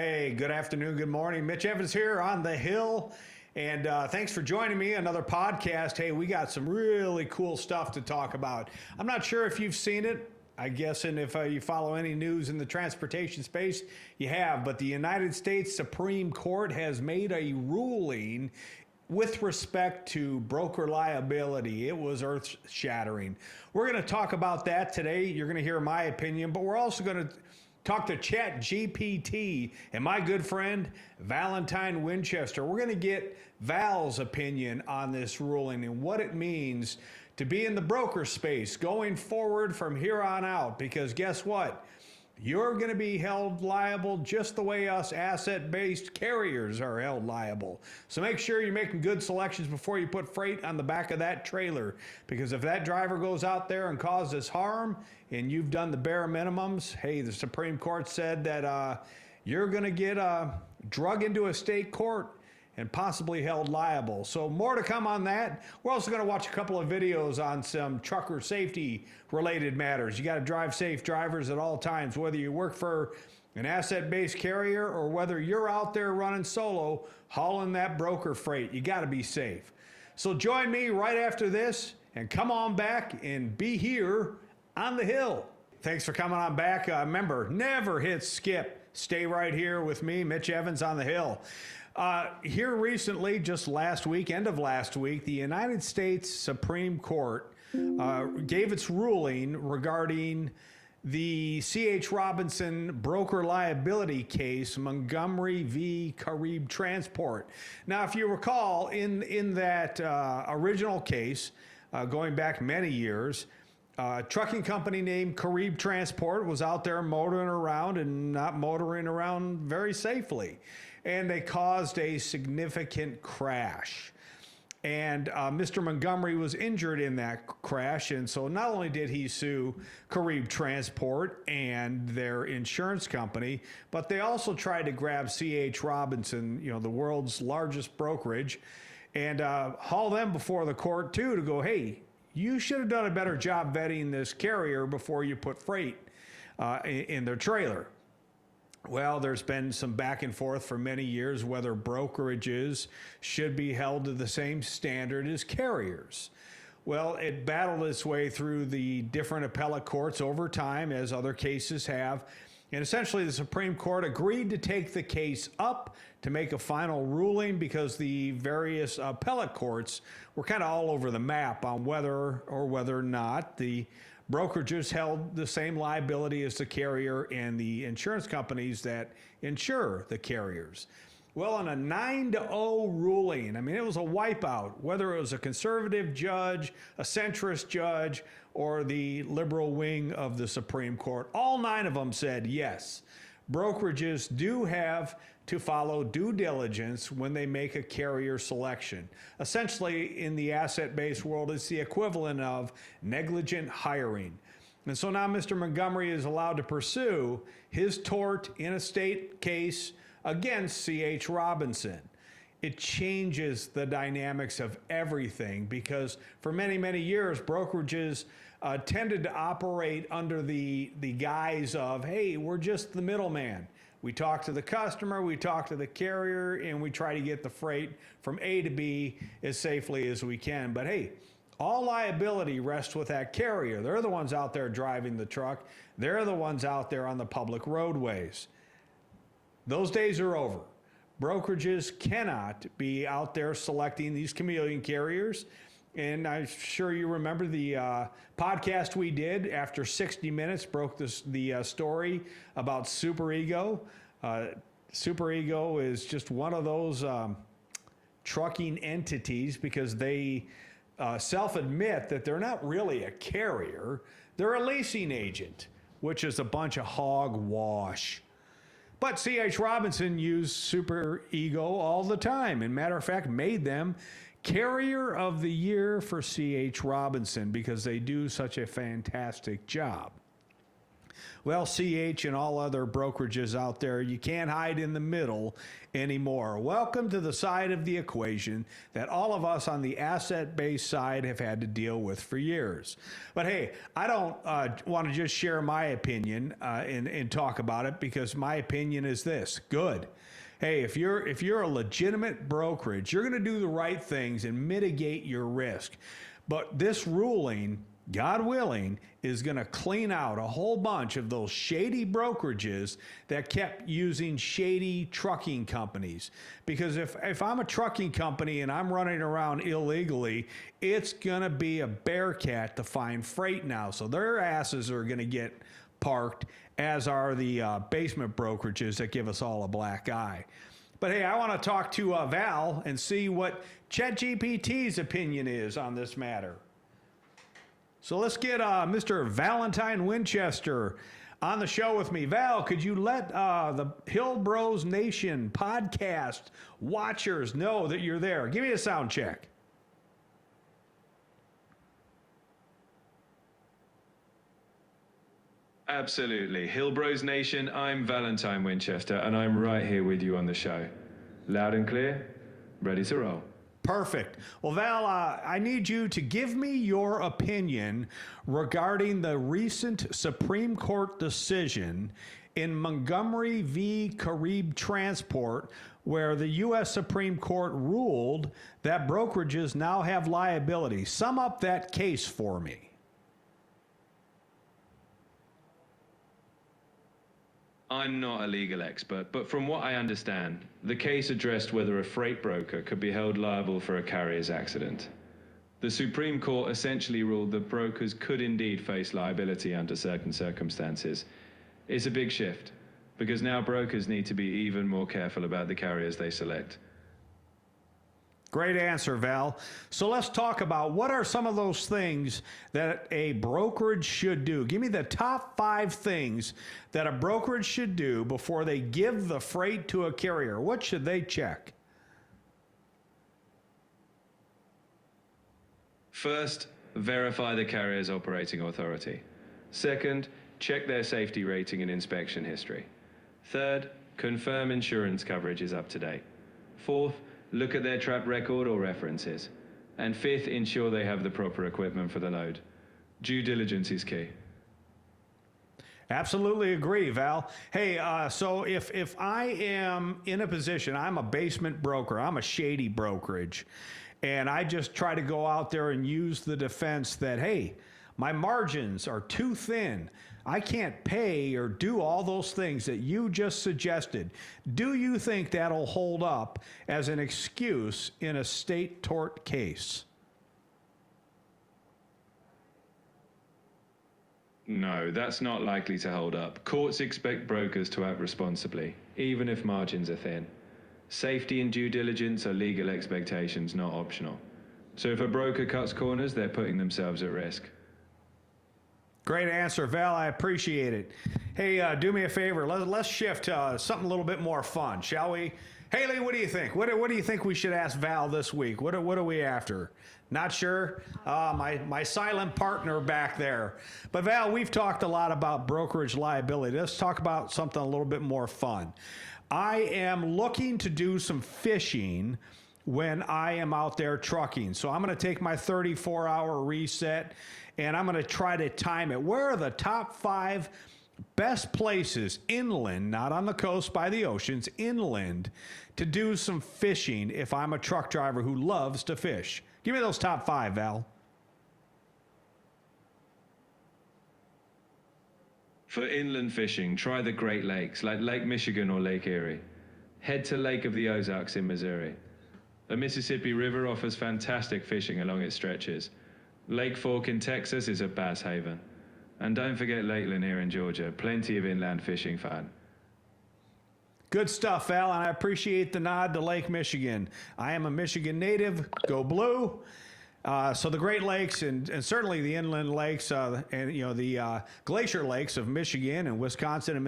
Hey, good afternoon, good morning. Mitch Evans here on the Hill, and thanks for joining me. Another podcast. Hey, we got some really cool stuff to talk about. I'm not sure if you've seen it. I guess, and if you follow any news in the transportation space, you have. But the United States Supreme Court has made a ruling with respect to broker liability. It was earth-shattering. We're going to talk about that today. You're going to hear my opinion, but we're also going to talk to Chat GPT and my good friend Valentine Winchester. We're going to get Val's opinion on this ruling and what it means to be in the broker space going forward from here on out. Because guess what? You're going to be held liable just the way us asset-based carriers are held liable. So make sure you're making good selections before you put freight on the back of that trailer. Because if that driver goes out there and causes harm and you've done the bare minimums, hey, the Supreme Court said that you're going to get drug into a state court and possibly held liable. So more to come on that. We're also going to watch a couple of videos on some trucker safety related matters. You got to drive safe drivers at all times, whether you work for an asset-based carrier or whether you're out there running solo, hauling that broker freight. You got to be safe. So join me right after this and come on back and be here on the Hill. Thanks for coming on back. Remember, never hit skip. Stay right here with me, Mitch Evans on the Hill. Here recently, just last week, end of last week, the United States Supreme Court gave its ruling regarding the C.H. Robinson broker liability case, Montgomery v. Caribe Transport. Now, if you recall, in that original case, going back many years, a trucking company named Caribe Transport was out there motoring around and not motoring around very safely. And they caused a significant crash. And Mr. Montgomery was injured in that crash. And so not only did he sue Caribe Transport and their insurance company, but they also tried to grab C.H. Robinson, the world's largest brokerage, and haul them before the court too to go, hey, you should have done a better job vetting this carrier before you put freight in their trailer. Well, there's been some back and forth for many years whether brokerages should be held to the same standard as carriers. Well, it battled its way through the different appellate courts over time, as other cases have. And essentially, the Supreme Court agreed to take the case up to make a final ruling because the various appellate courts were kind of all over the map on whether or not the brokerages held the same liability as the carrier and the insurance companies that insure the carriers. Well, on a 9-0 ruling, I mean, it was a wipeout, whether it was a conservative judge, a centrist judge, or the liberal wing of the Supreme Court. All 9 of them said, yes, brokerages do have to follow due diligence when they make a carrier selection. Essentially, in the asset-based world, it's the equivalent of negligent hiring. And so now Mr. Montgomery is allowed to pursue his tort in a state case against C.H. Robinson. It changes the dynamics of everything because for many, many years, brokerages tended to operate under the guise of, hey, we're just the middleman. We talk to the customer, we talk to the carrier, and we try to get the freight from A to B as safely as we can. But hey, all liability rests with that carrier. They're the ones out there driving the truck. They're the ones out there on the public roadways. Those days are over. Brokerages cannot be out there selecting these chameleon carriers. And I'm sure you remember the podcast we did after 60 minutes broke the story about Super Ego. Super Ego is just one of those trucking entities because they self-admit that they're not really a carrier. They're a leasing agent, which is a bunch of hogwash. But C.H. Robinson used Super Ego all the time. And matter of fact, made them Carrier of the Year for C.H. Robinson because they do such a fantastic job. Well, CH and all other brokerages out there, you can't hide in the middle anymore. Welcome to the side of the equation that all of us on the asset-based side have had to deal with for years. But hey, I don't want to just share my opinion and talk about it, because my opinion is this: good. Hey, if you're a legitimate brokerage, you're going to do the right things and mitigate your risk. But this ruling, God willing, is going to clean out a whole bunch of those shady brokerages that kept using shady trucking companies. Because if I'm a trucking company and I'm running around illegally, it's going to be a bear cat to find freight now. So their asses are going to get parked, as are the basement brokerages that give us all a black eye. But hey, I want to talk to Val and see what ChatGPT's opinion is on this matter. So let's get Mr. Valentine Winchester on the show with me. Val, could you let the Hill Bros Nation podcast watchers know that you're there? Give me a sound check. Absolutely. Hill Bros Nation, I'm Valentine Winchester, and I'm right here with you on the show. Loud and clear, ready to roll. Perfect. Well, Val, I need you to give me your opinion regarding the recent Supreme Court decision in Montgomery v. Caribe Transport, where the U.S. Supreme Court ruled that brokerages now have liability. Sum up that case for me. I'm not a legal expert, but from what I understand, the case addressed whether a freight broker could be held liable for a carrier's accident. The Supreme Court essentially ruled that brokers could indeed face liability under certain circumstances. It's a big shift, because now brokers need to be even more careful about the carriers they select. Great answer, Val. So let's talk about what are some of those things that a brokerage should do. Give me the top 5 things that a brokerage should do before they give the freight to a carrier. What should they check? First, verify the carrier's operating authority. Second, check their safety rating and inspection history. Third, confirm insurance coverage is up to date. Fourth, look at their track record or references. And fifth, ensure they have the proper equipment for the load. Due diligence is key. Absolutely agree, Val. Hey, so if I am in a position, I'm a basement broker, I'm a shady brokerage, and I just try to go out there and use the defense that, hey, my margins are too thin, I can't pay or do all those things that you just suggested. Do you think that'll hold up as an excuse in a state tort case? No, that's not likely to hold up. Courts expect brokers to act responsibly, even if margins are thin. Safety and due diligence are legal expectations, not optional. So if a broker cuts corners, they're putting themselves at risk. Great answer, Val. I appreciate it. Hey, do me a favor. Let's shift to something a little bit more fun, shall we? Haley, what do you think? What do you think we should ask Val this week? What are we after? Not sure? My silent partner back there. But Val, we've talked a lot about brokerage liability. Let's talk about something a little bit more fun. I am looking to do some fishing when I am out there trucking. So I'm going to take my 34-hour reset and I'm going to try to time it. Where are the top 5 best places inland, not on the coast by the oceans, inland, to do some fishing if I'm a truck driver who loves to fish? Give me those top 5, Val. For inland fishing, try the Great Lakes, like Lake Michigan or Lake Erie. Head to Lake of the Ozarks in Missouri. The Mississippi River offers fantastic fishing along its stretches. Lake Fork in Texas is a bass haven. And don't forget Lake Lanier in Georgia, plenty of inland fishing fun. Good stuff, Val, and I appreciate the nod to Lake Michigan. I am a Michigan native, go blue. So the Great Lakes and certainly the inland lakes and the glacier lakes of Michigan and Wisconsin and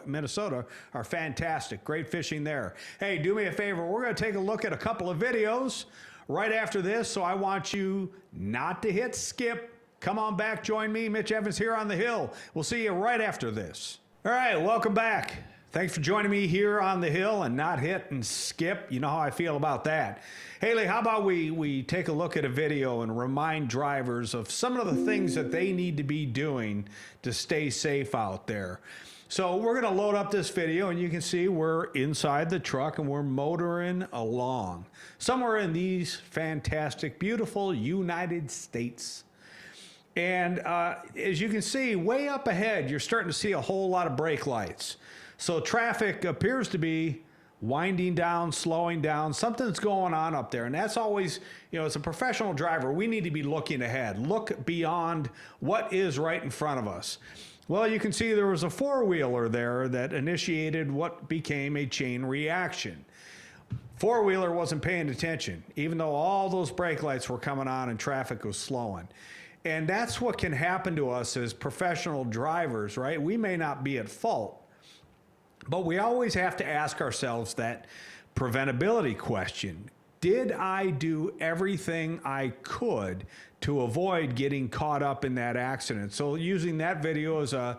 Minnesota are fantastic. Great fishing there. Hey, do me a favor. We're going to take a look at a couple of videos right after this. So I want you not to hit skip. Come on back, join me, Mitch Evans, here on the Hill. We'll see you right after this. All right, welcome back. Thanks for joining me here on the Hill and not hit and skip. You know how I feel about that. Haley, how about we take a look at a video and remind drivers of some of the things that they need to be doing to stay safe out there. So we're going to load up this video, and you can see we're inside the truck and we're motoring along somewhere in these fantastic, beautiful United States. And as you can see, way up ahead, you're starting to see a whole lot of brake lights. So traffic appears to be winding down, slowing down. Something's going on up there. And that's always, you know, as a professional driver, we need to be looking ahead, look beyond what is right in front of us. Well, you can see there was a four-wheeler there that initiated what became a chain reaction. Four-wheeler wasn't paying attention, even though all those brake lights were coming on and traffic was slowing. And that's what can happen to us as professional drivers, right? We may not be at fault, but we always have to ask ourselves that preventability question. Did I do everything I could to avoid getting caught up in that accident? So using that video as a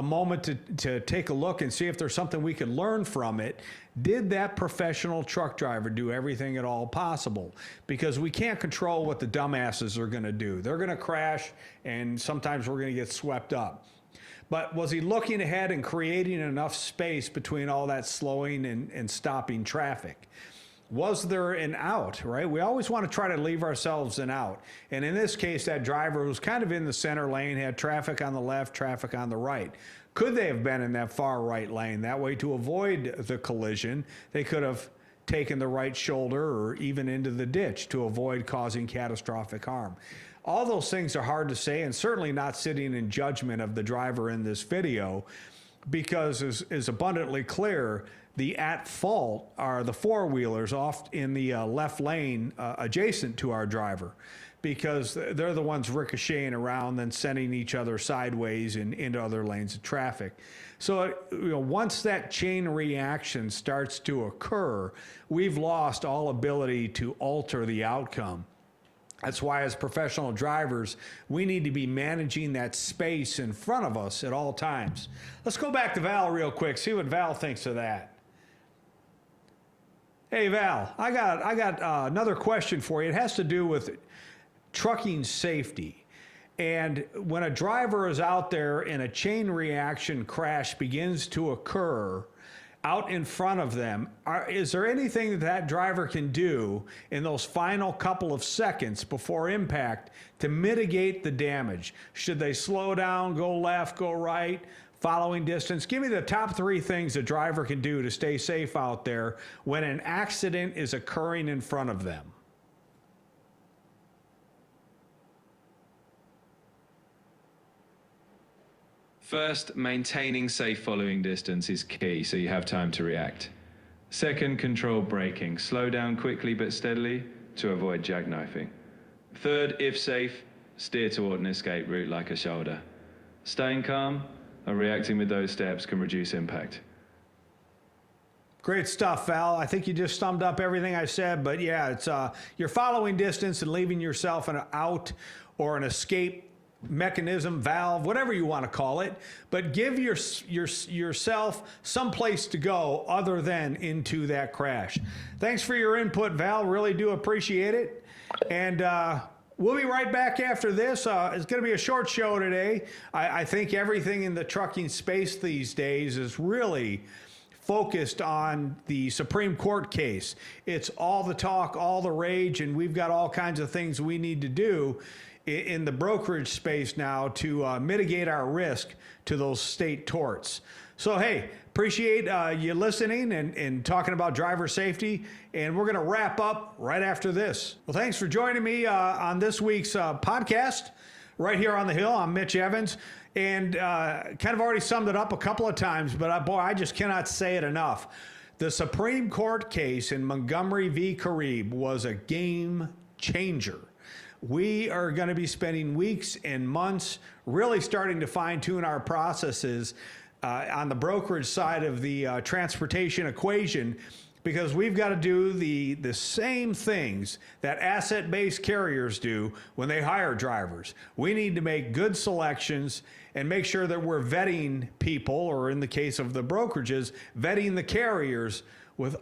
moment to take a look and see if there's something we could learn from it. Did that professional truck driver do everything at all possible? Because we can't control what the dumbasses are going to do. They're going to crash, and sometimes we're going to get swept up. But was he looking ahead and creating enough space between all that slowing and stopping traffic? Was there an out, right? We always want to try to leave ourselves an out. And in this case, that driver was kind of in the center lane, had traffic on the left, traffic on the right. Could they have been in that far right lane? That way, to avoid the collision, they could have taken the right shoulder or even into the ditch to avoid causing catastrophic harm. All those things are hard to say, and certainly not sitting in judgment of the driver in this video, because is abundantly clear, the at fault are the four-wheelers off in the left lane adjacent to our driver, because they're the ones ricocheting around, then sending each other sideways and into other lanes of traffic. So you know, once that chain reaction starts to occur, we've lost all ability to alter the outcome. That's why as professional drivers, we need to be managing that space in front of us at all times. Let's go back to Val real quick, see what Val thinks of that. Hey Val, I got another question for you. It has to do with trucking safety. And when a driver is out there and a chain reaction crash begins to occur out in front of them, is there anything that that driver can do in those final couple of seconds before impact to mitigate the damage? Should they slow down, go left, go right, following distance? Give me the top three things a driver can do to stay safe out there when an accident is occurring in front of them. First, maintaining safe following distance is key, so you have time to react. Second, controlled braking. Slow down quickly but steadily to avoid jackknifing. Third, if safe, steer toward an escape route like a shoulder. Staying calm and reacting with those steps can reduce impact. Great stuff, Val. I think you just summed up everything I said, but yeah, it's you're following distance and leaving yourself an out or an escape mechanism, valve, whatever you want to call it, but give yourself some place to go other than into that crash. Thanks for your input, Val. Really do appreciate it. And we'll be right back after this. It's going to be a short show today. I think everything in the trucking space these days is really focused on the Supreme Court case. It's all the talk, all the rage, and we've got all kinds of things we need to do in the brokerage space now to mitigate our risk to those state torts. So, hey, appreciate you listening and talking about driver safety, and we're going to wrap up right after this. Well, thanks for joining me on this week's podcast right here on the Hill. I'm Mitch Evans, and kind of already summed it up a couple of times, but boy, I just cannot say it enough. The Supreme Court case in Montgomery v. Caribe was a game changer. We are going to be spending weeks and months really starting to fine-tune our processes on the brokerage side of the transportation equation, because we've got to do the same things that asset-based carriers do when they hire drivers. We need to make good selections and make sure that we're vetting people, or in the case of the brokerages, vetting the carriers with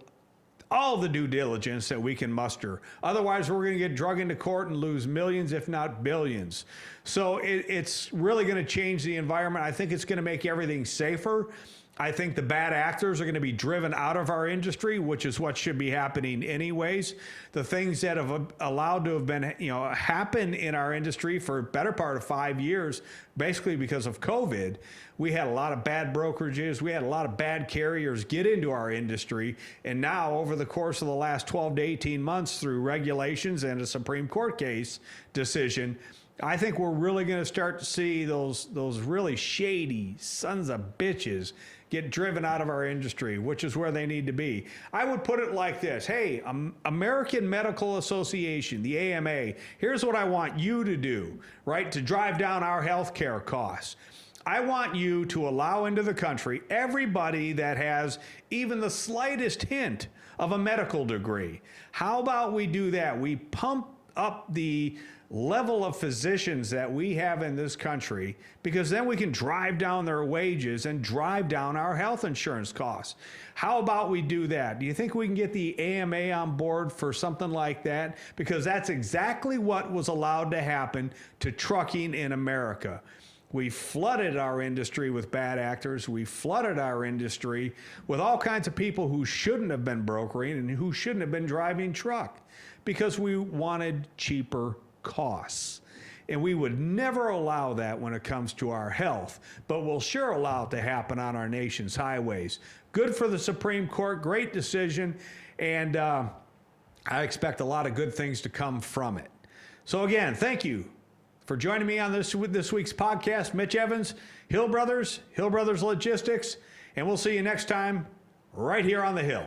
all the due diligence that we can muster. Otherwise, we're going to get drug into court and lose millions, if not billions. So it's really going to change the environment. I think it's going to make everything safer. I think the bad actors are going to be driven out of our industry, which is what should be happening anyways. The things that have allowed to have been, happen in our industry for a better part of 5 years, basically because of COVID, we had a lot of bad brokerages. We had a lot of bad carriers get into our industry. And now over the course of the last 12 to 18 months, through regulations and a Supreme Court case decision, I think we're really going to start to see those really shady sons of bitches get driven out of our industry, which is where they need to be. I would put it like this. Hey, American Medical Association, the AMA, here's what I want you to do, right, to drive down our healthcare costs. I want you to allow into the country everybody that has even the slightest hint of a medical degree. How about we do that? We pump up the level of physicians that we have in this country, because then we can drive down their wages and drive down our health insurance costs. How about we do that? Do you think we can get the AMA on board for something like that? Because that's exactly what was allowed to happen to trucking in America. We flooded our industry with bad actors. We flooded our industry with all kinds of people who shouldn't have been brokering and who shouldn't have been driving truck, because we wanted cheaper costs. And we would never allow that when it comes to our health, but we'll sure allow it to happen on our nation's highways. Good for the Supreme Court, great decision, and I expect a lot of good things to come from it. So again, thank you for joining me on this week's podcast. Mitch Evans, Hill Brothers Logistics, and we'll see you next time right here on the Hill.